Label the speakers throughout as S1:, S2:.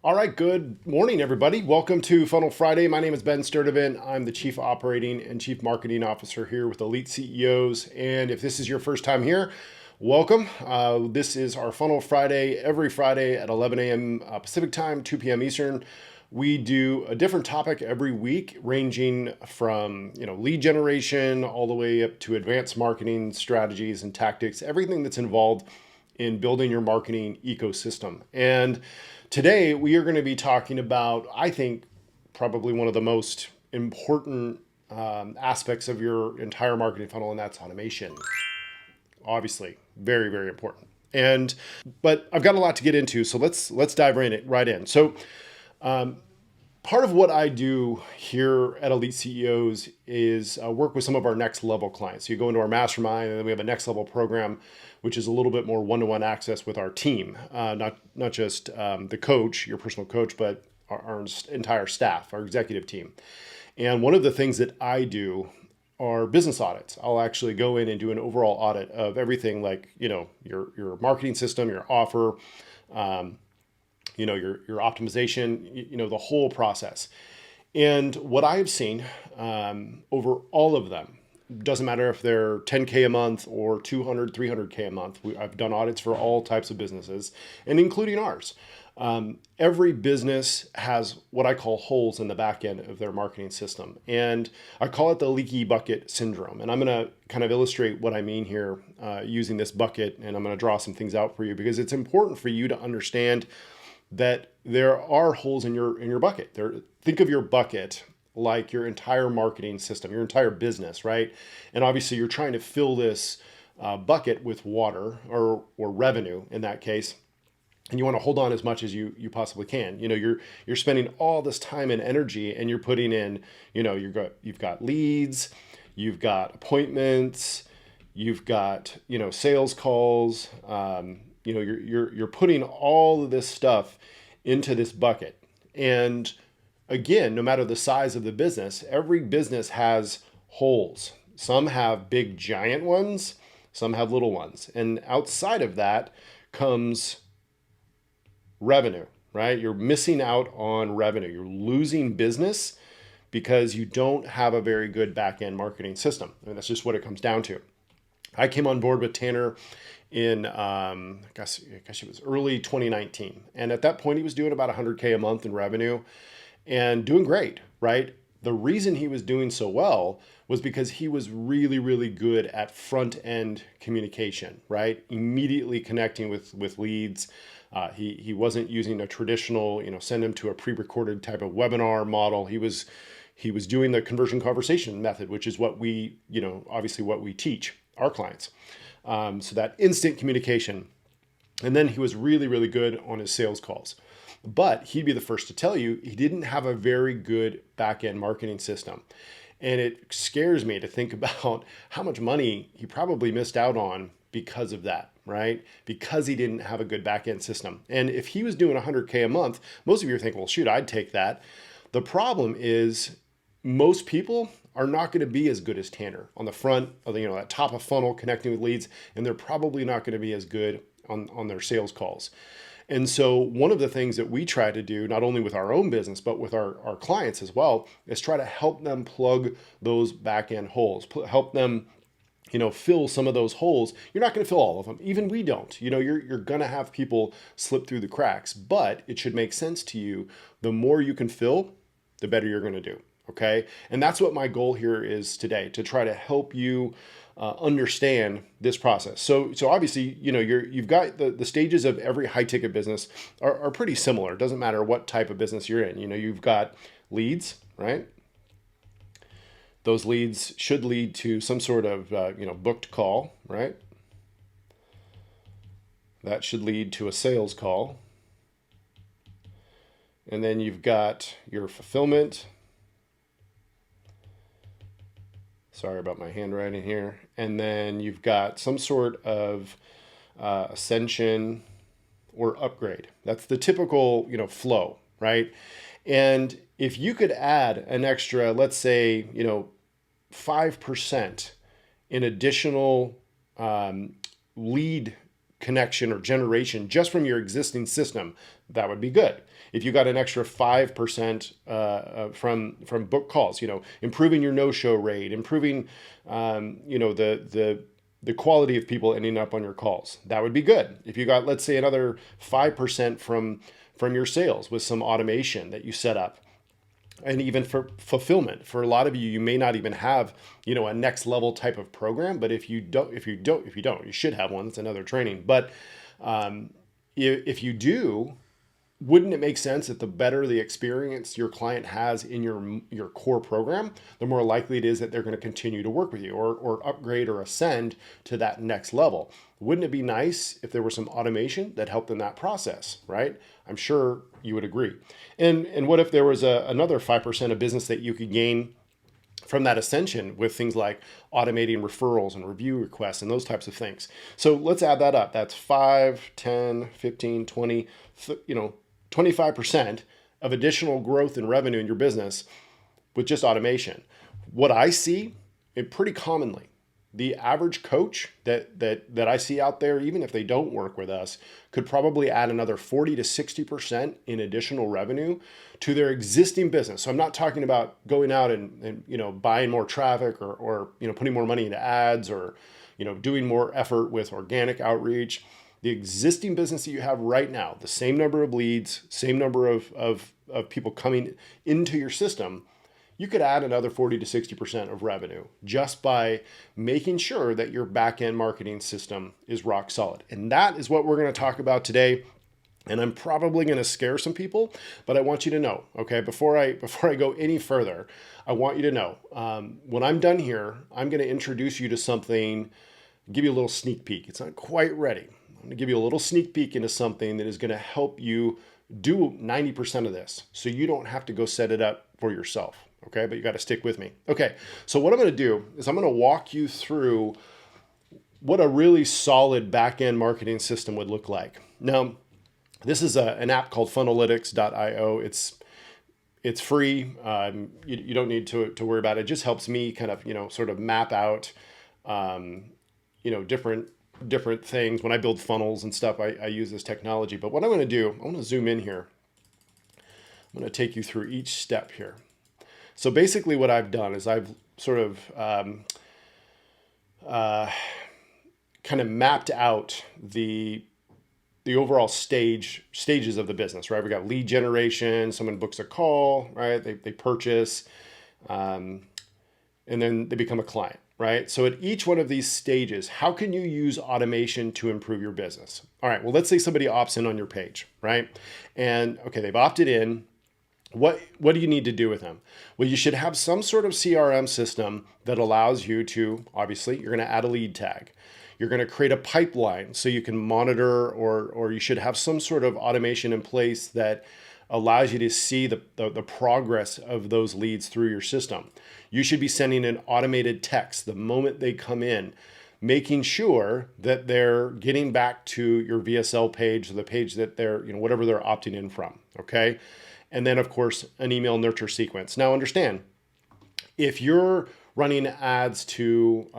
S1: All right, good morning, everybody. Welcome to Funnel Friday. My name is Ben Sturdivant. I'm the Chief Operating and Chief Marketing Officer here with Elite CEOs. And if this is your first time here, welcome. This is our Funnel Friday, every Friday at 11 a.m. Pacific time, 2 p.m. Eastern. We do a different topic every week, ranging from lead generation all the way up to advanced marketing strategies and tactics, everything that's involved in building your marketing ecosystem. And today we are going to be talking about, I think, probably one of the most important aspects of your entire marketing funnel, and that's automation. Obviously, very, very important. But I've got a lot to get into, so let's dive right in. So part of what I do here at Elite CEOs is work with some of our next level clients. So you go into our mastermind, and then we have a next level program, which is a little bit more one-to-one access with our team, not just the coach, your personal coach, but our entire staff, our executive team. And one of the things that I do are business audits. I'll actually go in and do an overall audit of everything, like your marketing system, your offer, your optimization, the whole process. And what I've seen over all of them, doesn't matter if they're 10K a month or 200, 300K a month. I've done audits for all types of businesses, and including ours. Every business has what I call holes in the back end of their marketing system. And I call it the leaky bucket syndrome. And I'm going to kind of illustrate what I mean here using this bucket. And I'm going to draw some things out for you because it's important for you to understand that there are holes in your bucket. Think of your bucket like your entire marketing system, your entire business, right? And obviously you're trying to fill this bucket with water or revenue in that case. And you want to hold on as much as you possibly can. You're spending all this time and energy, and you're putting in, you've got leads, you've got appointments, you've got sales calls. You're putting all of this stuff into this bucket. And again, no matter the size of the business, every business has holes. Some have big giant ones, some have little ones. And outside of that comes revenue, right? You're missing out on revenue. You're losing business because you don't have a very good back-end marketing system. And that's just what it comes down to. I came on board with Tanner in, I guess it was early 2019. And at that point, he was doing about 100K a month in revenue and doing great, right? The reason he was doing so well was because he was really, really good at front end communication, right? Immediately connecting with leads. He wasn't using a traditional, send them to a pre-recorded type of webinar model. He was doing the conversion conversation method, which is what we, obviously what we teach our clients. So that instant communication. And then he was really, really good on his sales calls. But he'd be the first to tell you he didn't have a very good back-end marketing system. And it scares me to think about how much money he probably missed out on because of that, right? Because he didn't have a good back-end system. And if he was doing 100K a month, most of you are thinking, well, shoot, I'd take that. The problem is most people are not going to be as good as Tanner on the front of that top of funnel connecting with leads, and they're probably not going to be as good on their sales calls. And so one of the things that we try to do, not only with our own business, but with our clients as well, is try to help them plug those back end holes, help them fill some of those holes. You're not going to fill all of them. Even we don't. You're going to have people slip through the cracks, but it should make sense to you. The more you can fill, the better you're going to do. Okay. And that's what my goal here is today, to try to help you understand this process. So obviously, you've got the stages of every high ticket business are pretty similar. It doesn't matter what type of business you're in. You've got leads, right? Those leads should lead to some sort of, booked call, right? That should lead to a sales call. And then you've got your fulfillment. Sorry about my handwriting here. And then you've got some sort of ascension or upgrade. That's the typical, flow, right? And if you could add an extra, let's say, 5% in additional lead connection or generation just from your existing system, that would be good. If you got an extra 5% from book calls, improving your no-show rate, improving, the quality of people ending up on your calls, that would be good. If you got, let's say, another 5% from your sales with some automation that you set up, and even for fulfillment, for a lot of you, you may not even have, a next level type of program. But if you don't, you should have one. That's another training. But if you do, wouldn't it make sense that the better the experience your client has in your core program, the more likely it is that they're going to continue to work with you or upgrade or ascend to that next level? Wouldn't it be nice if there was some automation that helped in that process, right? I'm sure you would agree. And what if there was another 5% of business that you could gain from that ascension with things like automating referrals and review requests and those types of things? So let's add that up. That's 5, 10, 15, 20, 25% of additional growth in revenue in your business with just automation. What I see, pretty commonly, the average coach that I see out there, even if they don't work with us, could probably add another 40 to 60% in additional revenue to their existing business. So I'm not talking about going out and buying more traffic or putting more money into ads or doing more effort with organic outreach. The existing business that you have right now, the same number of leads, same number of people coming into your system, you could add another 40 to 60% of revenue just by making sure that your back-end marketing system is rock solid. And that is what we're going to talk about today. And I'm probably going to scare some people, but I want you to know, okay, before I go any further, I want you to know, when I'm done here, I'm going to introduce you to something, give you a little sneak peek. It's not quite ready. I'm going to give you a little sneak peek into something that is going to help you do 90% of this, so you don't have to go set it up for yourself. Okay, but you got to stick with me. Okay, so what I'm going to do is I'm going to walk you through what a really solid back-end marketing system would look like. Now, this is an app called funnelytics.io. It's free. You don't need to worry about it. It just helps me kind of, sort of map out, different things. When I build funnels and stuff, I use this technology. But what I'm going to do, I want to zoom in here. I'm going to take you through each step here. So basically what I've done is I've sort of kind of mapped out the overall stages of the business, right? We got lead generation, someone books a call, right? They purchase, and then they become a client, right? So at each one of these stages, how can you use automation to improve your business? All right, well, let's say somebody opts in on your page, right? And okay, they've opted in. What do you need to do with them? Well, you should have some sort of CRM system that allows you to, obviously, you're going to add a lead tag. You're going to create a pipeline so you can monitor, or you should have some sort of automation in place that allows you to see the progress of those leads through your system. You should be sending an automated text the moment they come in, making sure that they're getting back to your VSL page, or the page that they're, whatever they're opting in from, okay? And then, of course, an email nurture sequence. Now, understand, if you're running ads to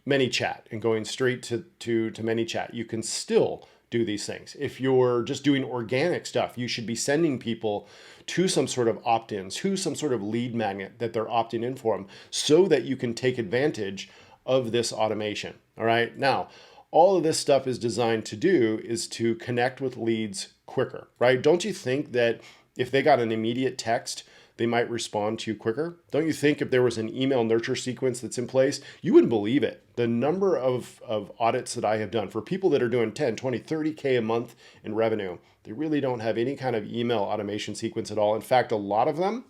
S1: ManyChat and going straight to ManyChat, you can still do these things. If you're just doing organic stuff, you should be sending people to some sort of opt-in, to some sort of lead magnet that they're opting in for them, so that you can take advantage of this automation. All right. Now, all of this stuff is designed to do is to connect with leads quicker, right? Don't you think that if they got an immediate text, they might respond to you quicker? Don't you think if there was an email nurture sequence that's in place, you wouldn't believe it. The number of audits that I have done for people that are doing 10, 20, 30K a month in revenue, they really don't have any kind of email automation sequence at all. In fact, a lot of them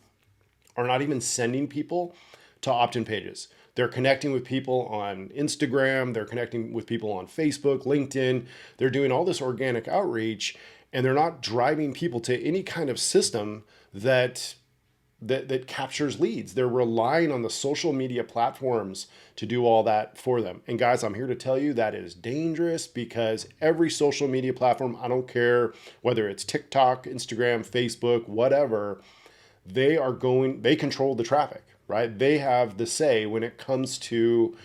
S1: are not even sending people to opt-in pages. They're connecting with people on Instagram. They're connecting with people on Facebook, LinkedIn. They're doing all this organic outreach, and they're not driving people to any kind of system that captures leads. They're relying on the social media platforms to do all that for them. And guys, I'm here to tell you that is dangerous, because every social media platform, I don't care whether it's TikTok, Instagram, Facebook, whatever, they control the traffic, right? They have the say when it comes to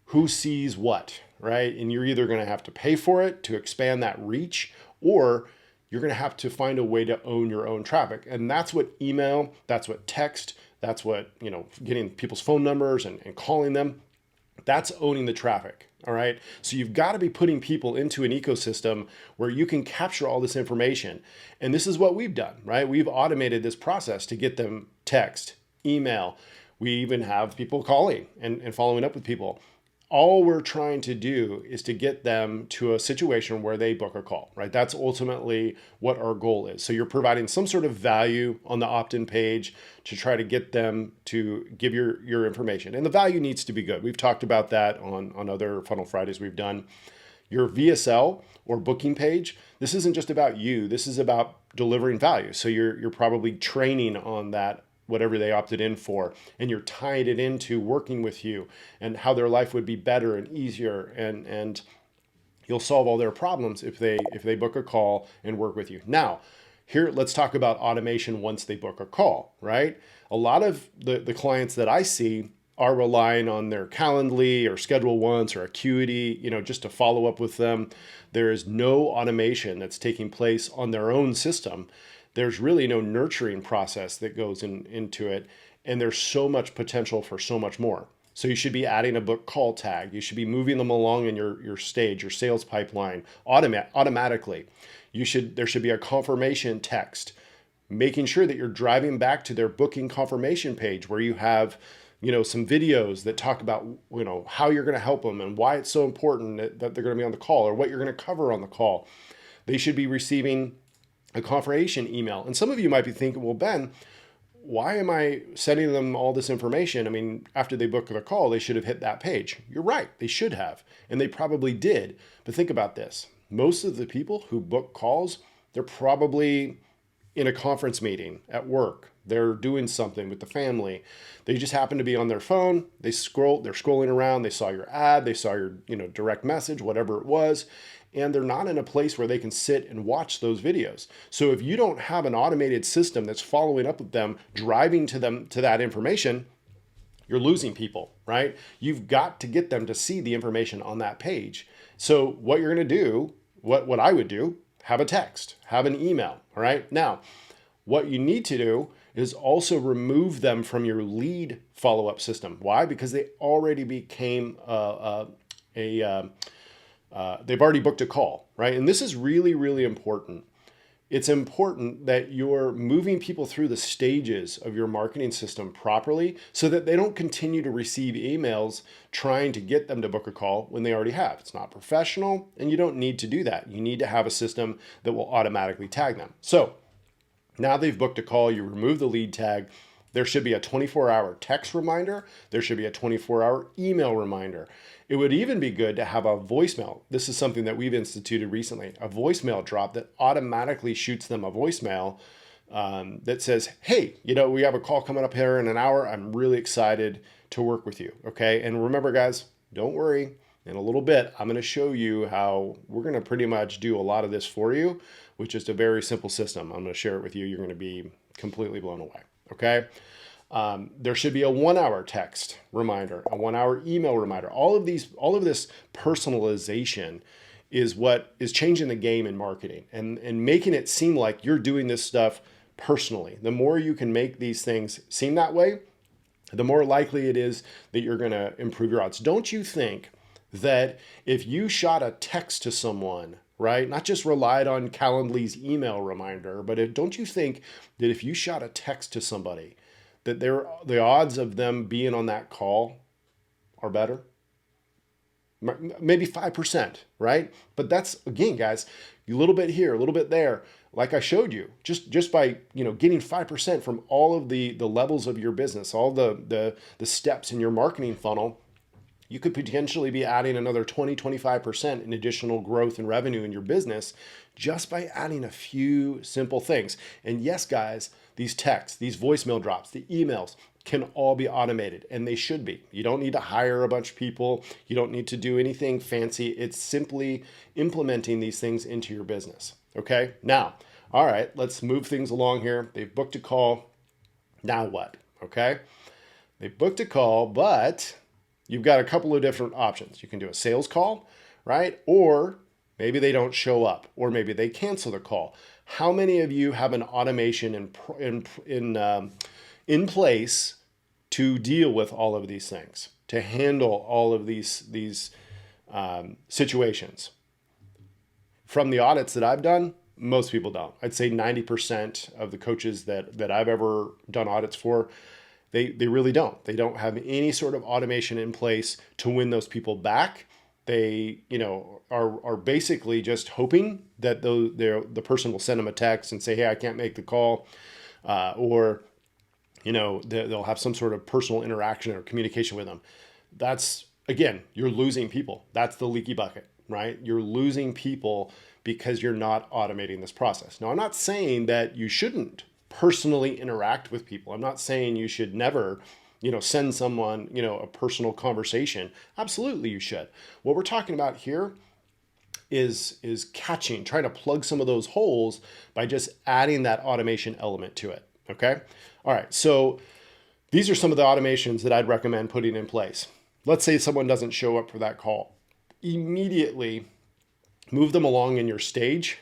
S1: who sees what, right? And you're either going to have to pay for it to expand that reach, or you're going to have to find a way to own your own traffic. And that's what email, that's what text, that's what, getting people's phone numbers and calling them, that's owning the traffic. All right. So you've got to be putting people into an ecosystem where you can capture all this information. And this is what we've done, right? We've automated this process to get them text, email. We even have people calling and following up with people. All we're trying to do is to get them to a situation where they book a call, right? That's ultimately what our goal is. So you're providing some sort of value on the opt-in page to try to get them to give your information. And the value needs to be good. We've talked about that on other Funnel Fridays we've done. Your VSL or booking page, this isn't just about you. This is about delivering value. So you're probably training on that, whatever they opted in for, and you're tying it into working with you and how their life would be better and easier, and you'll solve all their problems if they book a call and work with you. Now, here, let's talk about automation once they book a call, right? A lot of the clients that I see are relying on their Calendly or Schedule Once or Acuity, just to follow up with them. There is no automation that's taking place on their own system. There's really no nurturing process that goes into it. And there's so much potential for so much more. So you should be adding a book call tag. You should be moving them along in your stage, your sales pipeline automatically. There should be a confirmation text, making sure that you're driving back to their booking confirmation page where you have some videos that talk about, how you're going to help them and why it's so important that they're going to be on the call or what you're going to cover on the call. They should be receiving a confirmation email. And some of you might be thinking, well, Ben, why am I sending them all this information? I mean, after they book the call, they should have hit that page. You're right. They should have. And they probably did. But think about this. Most of the people who book calls, they're probably in a conference meeting at work. They're doing something with the family. They just happen to be on their phone. They're scrolling around. They saw your ad. They saw your, direct message, whatever it was. And they're not in a place where they can sit and watch those videos. So if you don't have an automated system that's following up with them, driving to them to that information, you're losing people, right? You've got to get them to see the information on that page. So what you're going to do, what I would do, have a text, have an email, all right? Now, what you need to do is also remove them from your lead follow-up system. Why? Because they already became they've already booked a call, right? And this is really, really important. It's important that you're moving people through the stages of your marketing system properly so that they don't continue to receive emails trying to get them to book a call when they already have. It's not professional, and you don't need to do that. You need to have a system that will automatically tag them. So now they've booked a call, you remove the lead tag. There should be a 24-hour text reminder. There should be a 24-hour email reminder. It would even be good to have a voicemail. This is something that we've instituted recently, a voicemail drop that automatically shoots them a voicemail that says, hey, we have a call coming up here in an hour. I'm really excited to work with you. Okay. And remember, guys, don't worry. In a little bit, I'm going to show you how we're going to pretty much do a lot of this for you, which is a very simple system. I'm going to share it with you. You're going to be completely blown away. Okay. There should be a 1-hour text reminder, a 1-hour email reminder. All of this personalization is what is changing the game in marketing and making it seem like you're doing this stuff personally. The more you can make these things seem that way, the more likely it is that you're going to improve your odds. Don't you think that if you shot a text to someone, right, not just relied on Calendly's email reminder, but don't you think that if you shot a text to somebody, that the odds of them being on that call are better? Maybe 5%, right? But that's, again, guys, a little bit here, a little bit there. Like I showed you, just by getting 5% from all of the levels of your business, all the steps in your marketing funnel, you could potentially be adding another 20-25% in additional growth and revenue in your business just by adding a few simple things. And yes, guys, these texts, these voicemail drops, the emails can all be automated, and they should be. You don't need to hire a bunch of people. You don't need to do anything fancy. It's simply implementing these things into your business. Okay. Now, all right, let's move things along here. They've booked a call. Now what? Okay. They booked a call, but you've got a couple of different options. You can do a sales call, right? Or maybe they don't show up, or maybe they cancel the call. How many of you have an automation in place to deal with all of these things, to handle all of these situations? From the audits that I've done, most people don't. I'd say 90% of the coaches that I've ever done audits for, they really don't. They don't have any sort of automation in place to win those people back. They, are basically just hoping that the person will send them a text and say, hey, I can't make the call, or they'll have some sort of personal interaction or communication with them. That's, again, you're losing people. That's the leaky bucket, right? You're losing people because you're not automating this process. Now, I'm not saying that you shouldn't personally interact with people. I'm not saying you should never, send someone, a personal conversation. Absolutely, you should. What we're talking about here is trying to plug some of those holes by just adding that automation element to it. Okay. All right. So these are some of the automations that I'd recommend putting in place. Let's say someone doesn't show up for that call. Immediately move them along in your stage,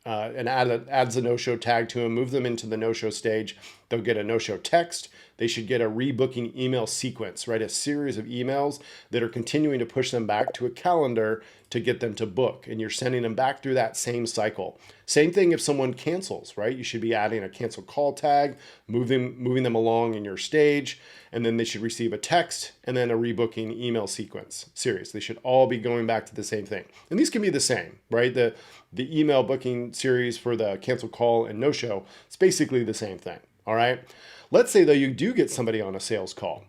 S1: and adds a no-show tag to them, move them into the no-show stage. They'll get a no-show text. They should get a rebooking email sequence, right? A series of emails that are continuing to push them back to a calendar to get them to book. And you're sending them back through that same cycle. Same thing if someone cancels, right? You should be adding a cancel call tag, moving them along in your stage, and then they should receive a text and then a rebooking email sequence series. They should all be going back to the same thing. And these can be the same, right? The email booking series for the cancel call and no show, it's basically the same thing. All right. Let's say though you do get somebody on a sales call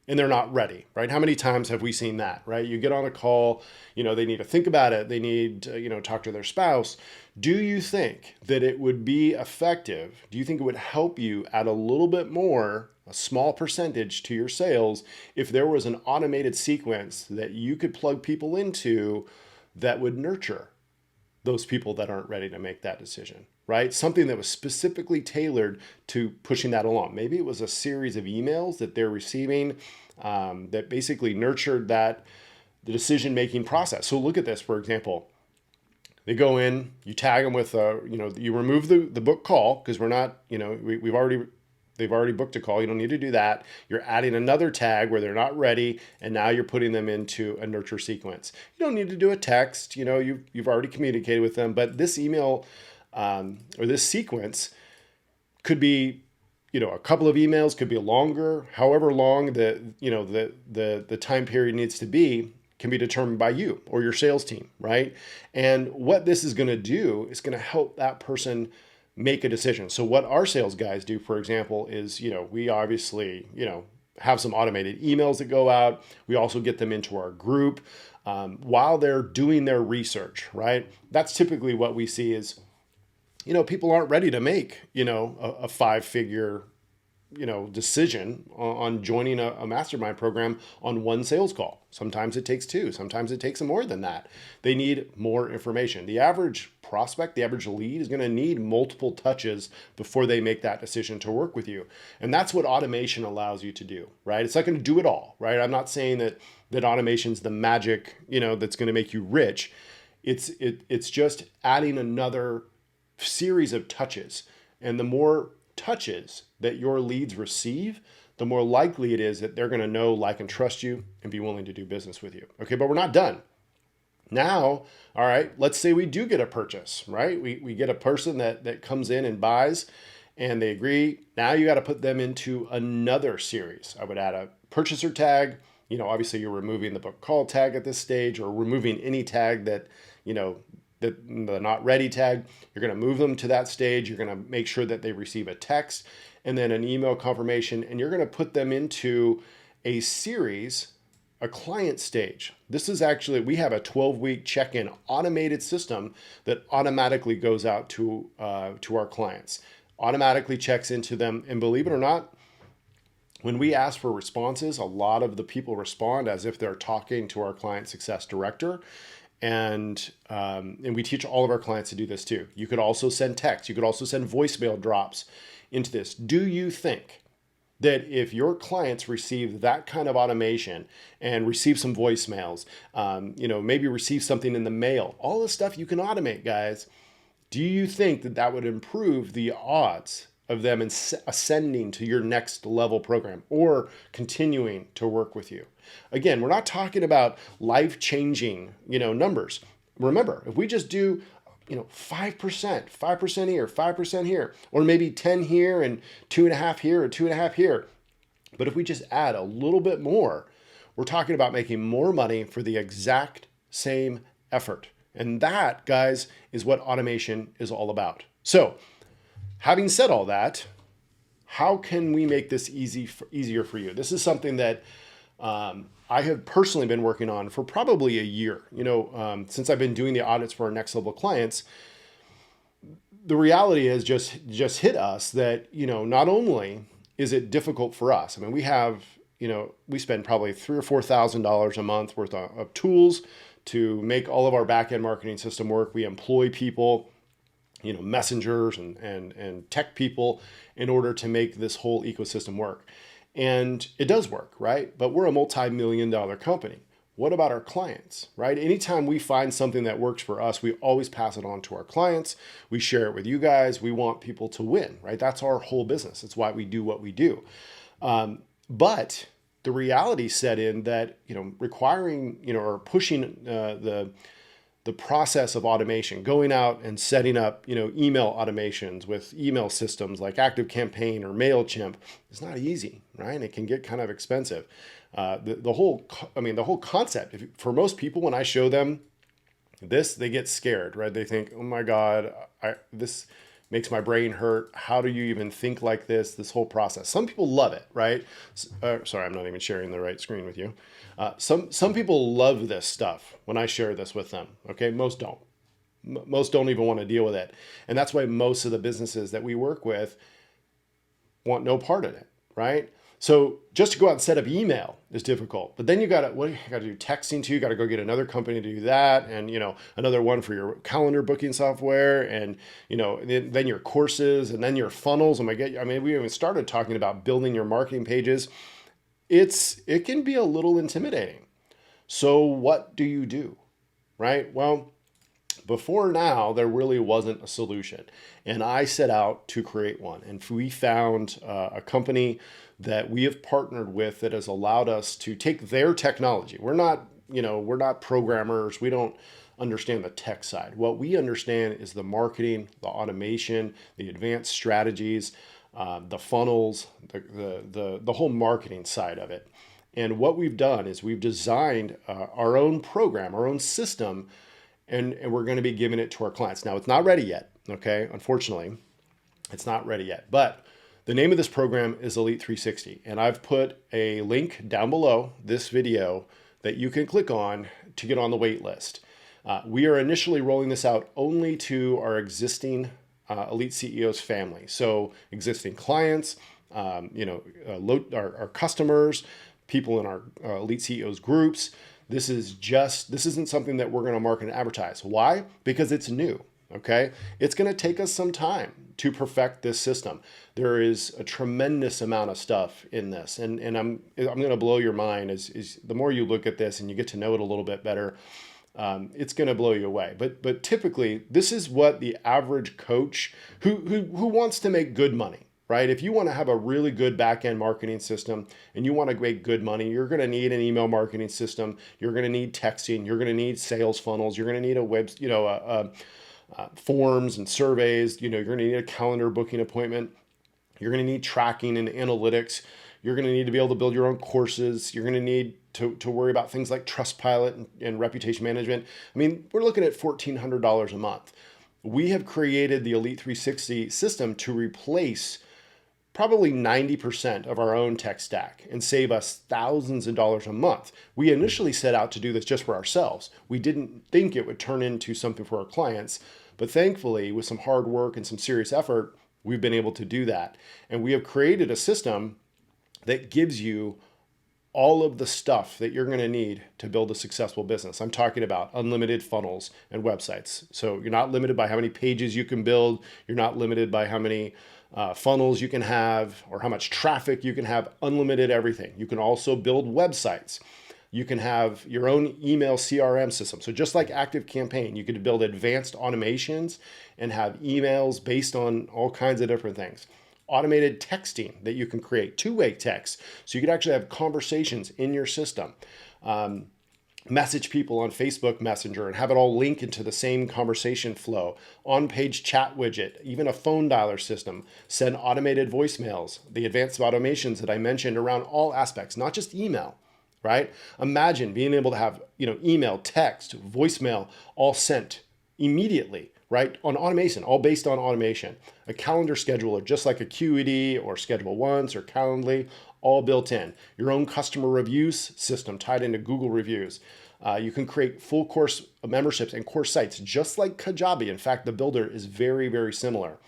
S1: and they're not ready, right? How many times have we seen that, right? You get on a call, they need to think about it. They need to, talk to their spouse. Do you think that it would be effective? Do you think it would help you add a little bit more, a small percentage to your sales if there was an automated sequence that you could plug people into that would nurture those people that aren't ready to make that decision, right? Something that was specifically tailored to pushing that along. Maybe it was a series of emails that they're receiving that basically nurtured the decision-making process. So look at this, for example. They go in, you tag them with, you remove the book call because we're not, they've already booked a call. You don't need to do that. You're adding another tag where they're not ready, and now you're putting them into a nurture sequence. You don't need to do a text. You've already communicated with them, but this email or this sequence could be, a couple of emails, could be longer. However long the time period needs to be can be determined by you or your sales team, right? And what this is going to do is going to help that person make a decision. So what our sales guys do, for example, is, we obviously, have some automated emails that go out. We also get them into our group while they're doing their research, right? That's typically what we see is, people aren't ready to make, a five-figure, decision on joining a mastermind program on one sales call. Sometimes it takes two. Sometimes it takes more than that. They need more information. The average prospect, the average lead is going to need multiple touches before they make that decision to work with you. And that's what automation allows you to do, right? It's not going to do it all, right? I'm not saying that automation's the magic, that's going to make you rich. It's just adding another series of touches. And the more touches that your leads receive, the more likely it is that they're going to know, like, and trust you and be willing to do business with you. Okay, but we're not done. Now, all right, let's say we do get a purchase, right? We get a person that comes in and buys and they agree. Now you got to put them into another series. I would add a purchaser tag. Obviously you're removing the book call tag at this stage, or removing any tag that, the not ready tag. You're going to move them to that stage. You're going to make sure that they receive a text and then an email confirmation, and you're going to put them into a series, a client stage. This is actually, we have a 12-week check-in automated system that automatically goes out to our clients, automatically checks into them. And believe it or not, when we ask for responses, a lot of the people respond as if they're talking to our client success director. And we teach all of our clients to do this too. You could also send text. You could also send voicemail drops into this. Do you think that if your clients receive that kind of automation and receive some voicemails, maybe receive something in the mail, all this stuff you can automate, guys. Do you think that that would improve the odds of them ascending to your next level program or continuing to work with you? Again, we're not talking about life-changing, numbers. Remember, if we just do 5%, 5% here, 5% here, or maybe 10 here and 2.5 here or 2.5 here. But if we just add a little bit more, we're talking about making more money for the exact same effort. And that, guys, is what automation is all about. So, having said all that, how can we make this easier for you? This is something that I have personally been working on for probably a year. Since I've been doing the audits for our next level clients, the reality has just hit us that, not only is it difficult for us. I mean, we spend probably $3,000 or $4,000 a month worth of tools to make all of our back-end marketing system work. We employ people, messengers and tech people in order to make this whole ecosystem work. And it does work, right? But we're a multi-million-dollar company. What about our clients, right? Anytime we find something that works for us, we always pass it on to our clients. We share it with you guys. We want people to win, right? That's our whole business. It's why we do what we do. But the reality set in that, requiring, or pushing the process of automation, going out and setting up, email automations with email systems like ActiveCampaign or MailChimp is not easy, right? It can get kind of expensive. The whole concept, for most people, when I show them this, they get scared, right? They think, oh my God, this makes my brain hurt. How do you even think like this? This whole process. Some people love it, right? Sorry, I'm not even sharing the right screen with you. Some people love this stuff when I share this with them. Okay, most don't. Most don't even want to deal with it, and that's why most of the businesses that we work with want no part in it, right? So just to go out and set up email is difficult, but then you got to do texting too. You got to go get another company to do that, and another one for your calendar booking software, and then your courses, and then your funnels. We even started talking about building your marketing pages. It can be a little intimidating. So what do you do, right? Well, before now, there really wasn't a solution, and I set out to create one, and we found a company that we have partnered with that has allowed us to take their technology. We're not programmers. We don't understand the tech side. What we understand is the marketing, the automation, the advanced strategies, the funnels, the whole marketing side of it. And what we've done is we've designed our own program, our own system, and we're going to be giving it to our clients. Now, it's not ready yet, okay? Unfortunately, it's not ready yet. But the name of this program is Elite360, and I've put a link down below this video that you can click on to get on the wait list. We are initially rolling this out only to our existing Elite CEOs family. So existing clients, our customers, people in our Elite CEOs groups. This isn't something that we're going to market and advertise. Why? Because it's new. Okay, it's going to take us some time to perfect this system. There is a tremendous amount of stuff in this, and I'm going to blow your mind is the more you look at this and you get to know it a little bit better. It's going to blow you away. But typically, this is what the average coach who wants to make good money, right? If you want to have a really good back-end marketing system and you want to make good money, you're going to need an email marketing system. You're going to need texting. You're going to need sales funnels. You're going to need a web, forms and surveys. You're going to need a calendar booking appointment. You're going to need tracking and analytics. You're going to need to be able to build your own courses. You're going to need to worry about things like Trustpilot and reputation management. I mean, we're looking at $1,400 a month. We have created the Elite360 system to replace probably 90% of our own tech stack and save us thousands of dollars a month. We initially set out to do this just for ourselves. We didn't think it would turn into something for our clients, but thankfully, with some hard work and some serious effort, we've been able to do that. And we have created a system that gives you all of the stuff that you're going to need to build a successful business. I'm talking about unlimited funnels and websites. So you're not limited by how many pages you can build. You're not limited by how many funnels you can have or how much traffic you can have. Unlimited everything. You can also build websites. You can have your own email CRM system. So just like ActiveCampaign, you could build advanced automations and have emails based on all kinds of different things. Automated texting that you can create, two-way text. So you could actually have conversations in your system. Message people on Facebook Messenger and have it all link into the same conversation flow. On-page chat widget, even a phone dialer system. Send automated voicemails, the advanced automations that I mentioned around all aspects, not just email. Right? Imagine being able to have, email, text, voicemail, all sent immediately, right? On automation, all based on automation. A calendar scheduler, just like a QED or Schedule Once or Calendly, all built in. Your own customer reviews system tied into Google Reviews. You can create full course memberships and course sites, just like Kajabi. In fact, the builder is very, very similar.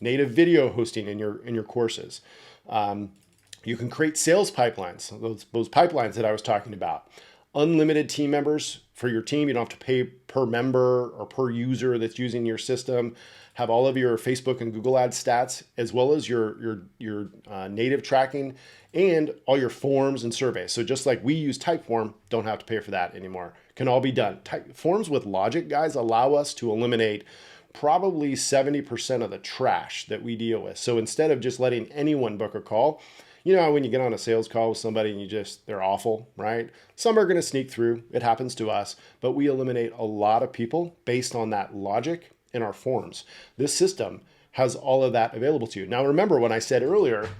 S1: Native video hosting in your courses. You can create sales pipelines, those pipelines that I was talking about. Unlimited team members for your team. You don't have to pay per member or per user that's using your system. Have all of your Facebook and Google Ads stats, as well as your native tracking and all your forms and surveys. So just like we use Typeform, don't have to pay for that anymore. Can all be done. Forms with logic, guys, allow us to eliminate probably 70% of the trash that we deal with. So instead of just letting anyone book a call, when you get on a sales call with somebody and they're awful, right? Some are going to sneak through. It happens to us, but we eliminate a lot of people based on that logic in our forms. This system has all of that available to you. Now, remember when I said earlier,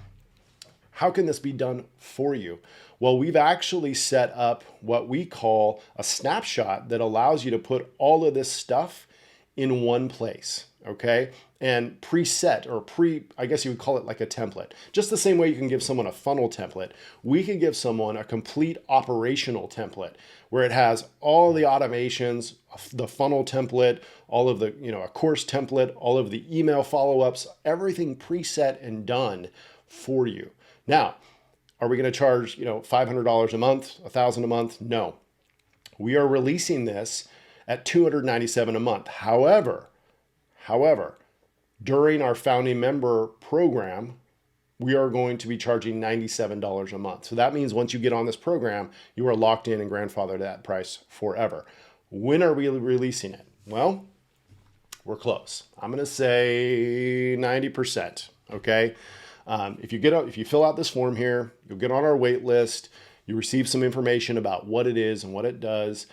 S1: how can this be done for you? Well, we've actually set up what we call a snapshot that allows you to put all of this stuff in one place. Okay, and preset or I guess you would call it like a template. Just the same way you can give someone a funnel template, we can give someone a complete operational template where it has all the automations, the funnel template, all of the, a course template, all of the email follow-ups, everything preset and done for you. Now, are we going to charge, $500 a month, $1,000 a month? No. We are releasing this at $297 a month. However, during our founding member program, we are going to be charging $97 a month. So that means once you get on this program, you are locked in and grandfathered at that price forever. When are we releasing it? Well, we're close. I'm going to say 90%. Okay. If you fill out this form here, you'll get on our wait list. You receive some information about what it is and what it does.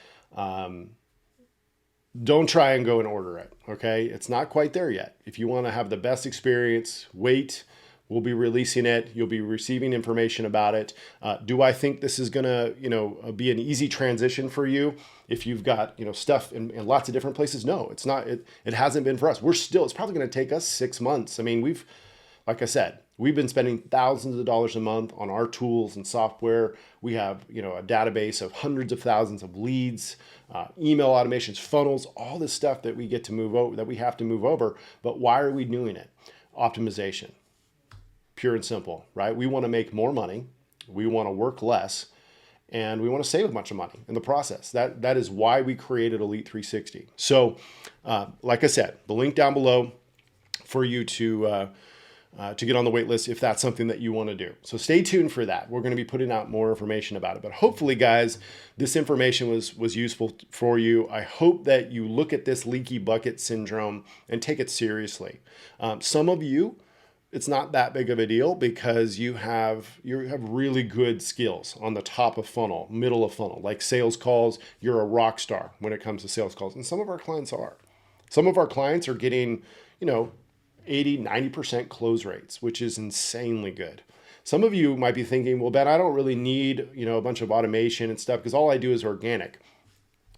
S1: Don't try and go and order it, okay? It's not quite there yet. If you want to have the best experience, wait. We'll be releasing it. You'll be receiving information about it. Do I think this is going to, be an easy transition for you if you've got, stuff in lots of different places? No, it's not. It hasn't been for us. It's probably going to take us 6 months. I mean, like I said, we've been spending thousands of dollars a month on our tools and software. We have, a database of hundreds of thousands of leads, email automations, funnels, all this stuff that we get to move over, that we have to move over. But why are we doing it? Optimization, pure and simple, right? We want to make more money. We want to work less, and we want to save a bunch of money in the process. That is why we created Elite360. So, like I said, the link down below for you to get on the wait list if that's something that you want to do. So stay tuned for that. We're going to be putting out more information about it. But hopefully, guys, this information was useful for you. I hope that you look at this leaky bucket syndrome and take it seriously. Some of you, it's not that big of a deal because you have really good skills on the top of funnel, middle of funnel, like sales calls. You're a rock star when it comes to sales calls. And some of our clients are. Some of our clients are getting, 80, 90% close rates, which is insanely good. Some of you might be thinking, well, Ben, I don't really need, a bunch of automation and stuff because all I do is organic.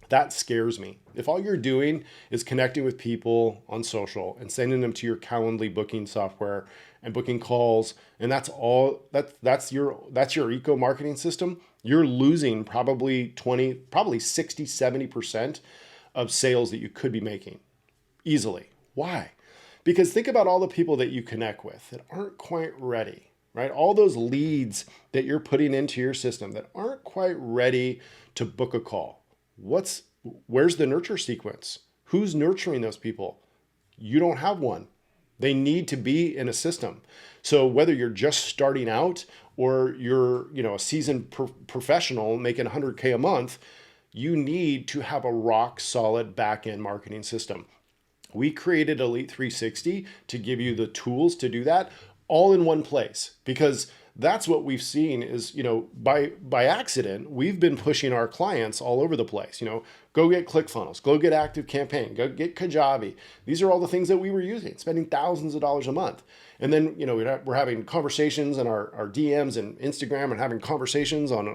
S1: That scares me. If all you're doing is connecting with people on social and sending them to your Calendly booking software and booking calls, and that's your eco marketing system, you're losing probably 60, 70% of sales that you could be making easily. Why? Because think about all the people that you connect with that aren't quite ready, right? All those leads that you're putting into your system that aren't quite ready to book a call. Where's the nurture sequence? Who's nurturing those people? You don't have one. They need to be in a system. So whether you're just starting out or you're, a seasoned professional making 100K a month, you need to have a rock solid back-end marketing system. We created Elite360 to give you the tools to do that all in one place, because that's what we've seen is, by accident, we've been pushing our clients all over the place. Go get ClickFunnels, go get ActiveCampaign, go get Kajabi. These are all the things that we were using, spending thousands of dollars a month. And then, we're having conversations in our DMs and Instagram, and having conversations on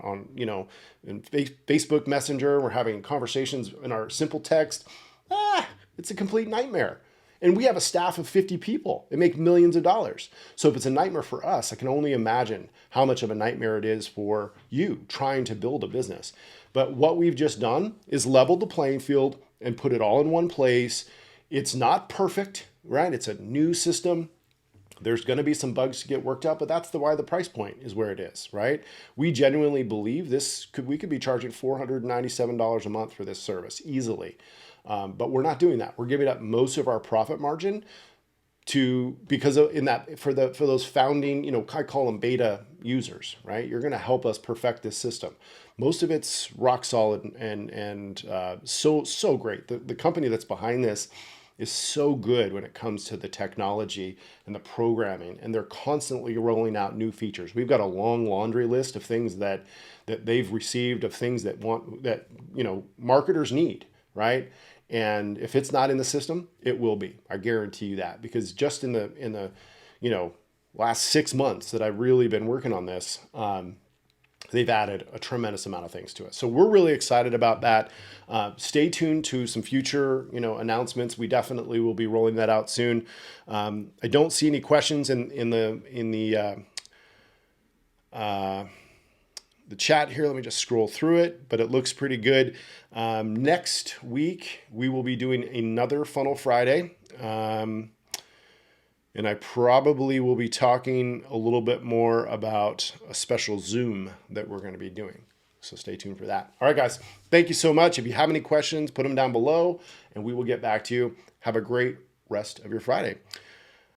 S1: in Facebook Messenger. We're having conversations in our simple text. It's a complete nightmare. And we have a staff of 50 people and make millions of dollars. So if it's a nightmare for us, I can only imagine how much of a nightmare it is for you trying to build a business. But what we've just done is leveled the playing field and put it all in one place. It's not perfect, right? It's a new system. There's going to be some bugs to get worked out, but that's why the price point is where it is, right? We genuinely believe we could be charging $497 a month for this service easily. But we're not doing that. We're giving up most of our profit margin for those founding, I call them beta users, right? You're going to help us perfect this system. Most of it's rock solid and so great. The company that's behind this is so good when it comes to the technology and the programming, and they're constantly rolling out new features. We've got a long laundry list of things that they've received, of things that marketers need, right? And if it's not in the system, it will be. I guarantee you that, because just in the last 6 months that I've really been working on this, they've added a tremendous amount of things to it. So we're really excited about that. Stay tuned to some future, announcements. We definitely will be rolling that out soon. I don't see any questions in the chat here. Let me just scroll through it, but it looks pretty good. Next week, we will be doing another Funnel Friday. And I probably will be talking a little bit more about a special Zoom that we're going to be doing. So stay tuned for that. All right, guys, thank you so much. If you have any questions, put them down below and we will get back to you. Have a great rest of your Friday.